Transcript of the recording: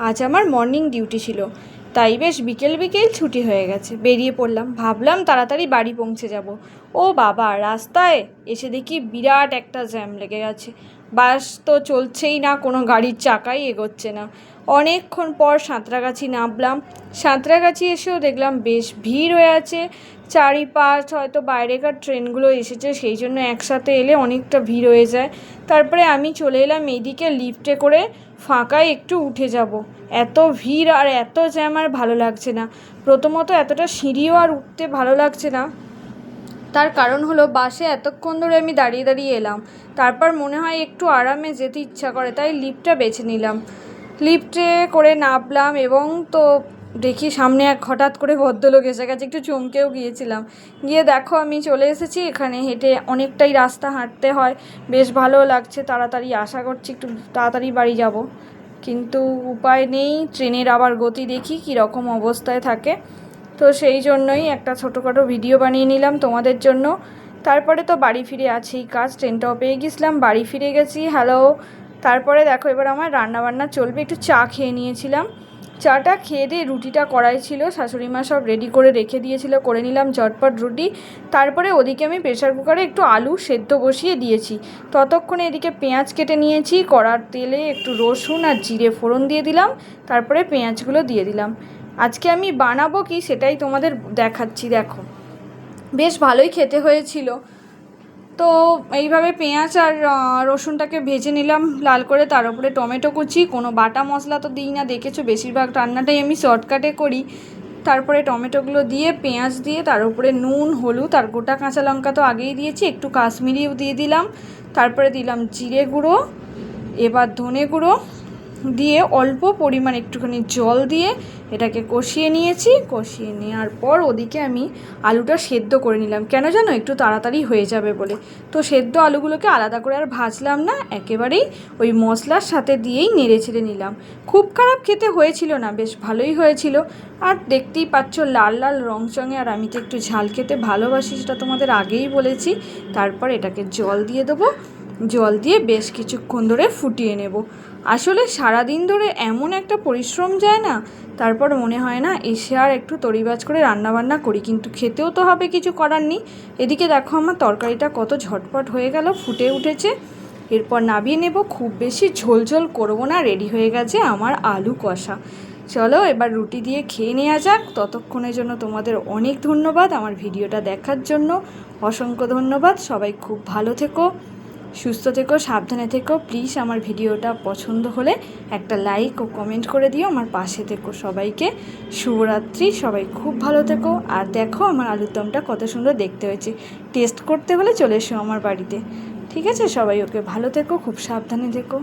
আজ আমার morning duty ছিল, তাই বেশ বিকেল বিকেল ছুটি হয়ে গেছে। বেরিয়ে পড়লাম, ভাবলাম তাড়াতাড়ি বাড়ি পৌঁছে যাব। ও বাবা, রাস্তায় এসে দেখি বিরাট একটা জ্যাম লেগে গেছে। বাস তো চলছেই না, কোনো গাড়ির চাকাই এগোচ্ছে না। অনেকক্ষণ পর সাঁতরাগাছি নামলাম। সাঁতরাগাছি এসেও দেখলাম বেশ ভিড় হয়ে আছে। চারিপাশ হয়তো বাইরেকার ট্রেনগুলো এসেছে, সেই জন্য একসাথে এলে অনেকটা ভিড় হয়ে যায়। তারপরে আমি চলে এলাম এইদিকে লিফটে করে, ফাঁকায় একটু উঠে যাব। এত ভিড় আর এত জ্যাম আর ভালো লাগছে না। প্রথমত এতটা সিঁড়িও আর উঠতে ভালো লাগছে না। তার কারণ হলো বাসে এতক্ষণ ধরে আমি দাঁড়িয়ে দাঁড়িয়ে এলাম, তারপর মনে হয় একটু আরামে যেতে ইচ্ছা করে, তাই লিফটটা বেছে নিলাম। লিফটে করে নামলাম এবং তো দেখি সামনে এক হঠাৎ করে ভদ্রলোক এসে গেছে, একটু চমকেও গিয়েছিলাম। গিয়ে দেখো আমি চলে এসেছি এখানে। হেঁটে অনেকটাই রাস্তা হাঁটতে হয়, বেশ ভালো লাগছে। তাড়াতাড়ি আশা করছি একটু তাড়াতাড়ি বাড়ি যাব, কিন্তু উপায় নেই। ট্রেনের আবার গতি দেখি কী রকম অবস্থায় থাকে, তো সেই জন্যই একটা ছোটোখাটো ভিডিও বানিয়ে নিলাম তোমাদের জন্য। তারপরে তো বাড়ি ফিরে আছেই কাজ, ট্রেনটাও পেয়ে গেছিলাম, বাড়ি ফিরে গেছি। হ্যালো। তারপরে দেখো এবার আমার রান্নাবান্না চলবে। একটু চা খেয়ে নিয়েছিলাম, চাটা খেয়ে দিয়ে রুটিটা কড়াই ছিল, শাশুড়ি মা সব রেডি করে রেখে দিয়েছিল, করে নিলাম ঝটপট রুটি। তারপরে ওদিকে আমি প্রেশার কুকারে একটু আলু সেদ্ধ বসিয়ে দিয়েছি। ততক্ষণে এদিকে পেঁয়াজ কেটে নিয়েছি, কড়ার তেলে একটু রসুন আর জিরে ফোড়ন দিয়ে দিলাম, তারপরে পেঁয়াজগুলো দিয়ে দিলাম। আজকে আমি বানাবো কি সেটাই তোমাদের দেখাচ্ছি। দেখো বেশ ভালোই খেতে হয়েছিল। তো এইভাবে পেঁয়াজ আর রসুনটাকে ভেজে নিলাম লাল করে, তার উপরে টমেটো কুচি। কোনো বাটা মশলা তো দিই না, দেখেছো বেশিরভাগ রান্নাটাই আমি শর্টকাটে করি। তারপরে টমেটোগুলো দিয়ে, পেঁয়াজ দিয়ে, তার উপরে নুন, হলুদ আর গোটা কাঁচা লঙ্কা তো আগেই দিয়েছি, একটু কাশ্মীরিও দিয়ে দিলাম। তারপরে দিলাম জিরে গুঁড়ো, এবার ধনে গুঁড়ো দিয়ে অল্প পরিমাণ একটুখানি জল দিয়ে এটাকে কষিয়ে নিয়েছি। কষিয়ে নেওয়ার পর ওদিকে আমি আলুটা সেদ্ধ করে নিলাম, কেন জানো, একটু তাড়াতাড়ি হয়ে যাবে বলে। তো সেদ্ধ আলুগুলোকে আলাদা করে আর ভাজলাম না, একেবারেই ওই মশলার সাথে দিয়েই নেড়ে ছেড়ে নিলাম। খুব খারাপ খেতে হয়েছিল না, বেশ ভালোই হয়েছিল। আর দেখতেই পাচ্ছ লাল লাল রং চঙে, আর আমি তো একটু ঝাল খেতে ভালোবাসি, সেটা তোমাদের আগেই বলেছি। তারপর এটাকে জল দিয়ে দেবো, জল দিয়ে বেশ কিছুক্ষণ ধরে ফুটিয়ে নেব। আসলে সারাদিন ধরে এমন একটা পরিশ্রম যায় না, তারপর মনে হয় না এসে আর একটু তরিবাজ করে রান্নাবান্না করি, কিন্তু খেতেও তো হবে, কিছু করার নেই। এদিকে দেখো আমার তরকারিটা কত ঝটপট হয়ে গেল, ফুটে উঠেছে। এরপর নামিয়ে নেব, খুব বেশি ঝোল ঝোল করবো না। রেডি হয়ে গেছে আমার আলু কষা। চলো এবার রুটি দিয়ে খেয়ে নেওয়া যাক। ততক্ষণের জন্য তোমাদের অনেক ধন্যবাদ, আমার ভিডিওটা দেখার জন্য অসংখ্য ধন্যবাদ। সবাই খুব ভালো থেকো, সুস্থ থেকো, সাবধানে থেকো। প্লিজ আমার ভিডিওটা পছন্দ হলে একটা লাইক ও কমেন্ট করে দিও, আমার পাশে থেকো। সবাইকে শুভরাত্রি, সবাই খুব ভালো থেকো। আর দেখো আমার আলুর দমটা কত সুন্দর দেখতে হয়েছে। টেস্ট করতে হলে চলে এসো আমার বাড়িতে, ঠিক আছে? সবাই ওকে ভালো থেকো, খুব সাবধানে থেকো।